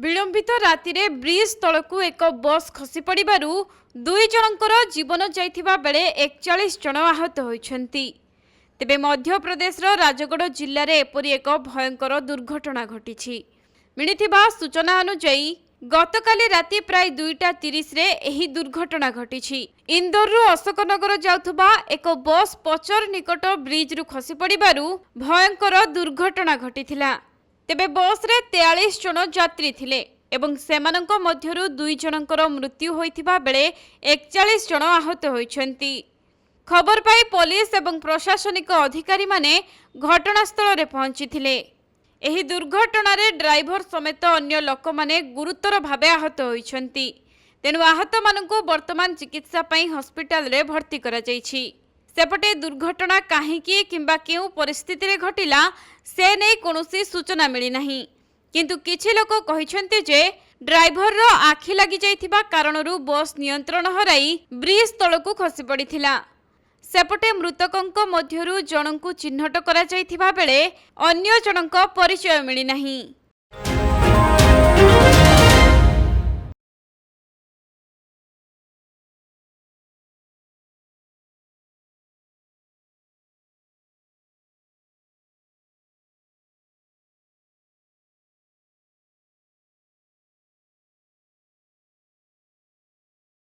विलंबित राति रे ब्रिज तलकू एक बस खसी पड़ू 2 जनकर जीवन जाइथिबा बेले 41 जन आहत होइछन्ति। तेबे मध्य प्रदेश राजगढ़ जिले में एपरी एक भयंकर दुर्घटना घटी। मिलिथिबा सूचना अनुसार गतकाली राति प्राय 2:30 रे एही दुर्घटना घटी। इंदोर अशोकनगर जाउथबा एक बस पचर निकट ब्रिज रु खसी पड़ू भयंकर दुर्घटना घटीथिला। तेबे बस रे 43 जन यात्री थिले एवं सेमानंको मध्यरु 2 जनकर मृत्यु होइथिबा बेले 41 जन आहत होइछन्ति। खबर पाई पुलिस एवं प्रशासनिक अधिकारी माने घटनास्थल रे पहुंचीथिले। एही दुर्घटना रे ड्राइवर समेत अन्य लोक माने गुरुतर भावे आहत होइछन्ति। तेनु आहत मानंको वर्तमान चिकित्सा पई हॉस्पिटल रे भर्ती करा जाइछि। सेपटे दुर्घटना काहीकि किंबा केउ परिस्थिति रे घटिला से नै कोनोसी सूचना मिली नाही, किंतु किछि लोक कहिछन्ति जे ड्राइवर रो आखि लागि जाइथिबा कारणरू बस नियंत्रण हराई ब्रिज तळकू खसी पड़िथिला। सेपटे मृतकंक मध्यरु जनंकु चिन्हट करा जाइथिबा बेले अन्य जनंक परिचय मिली नाही।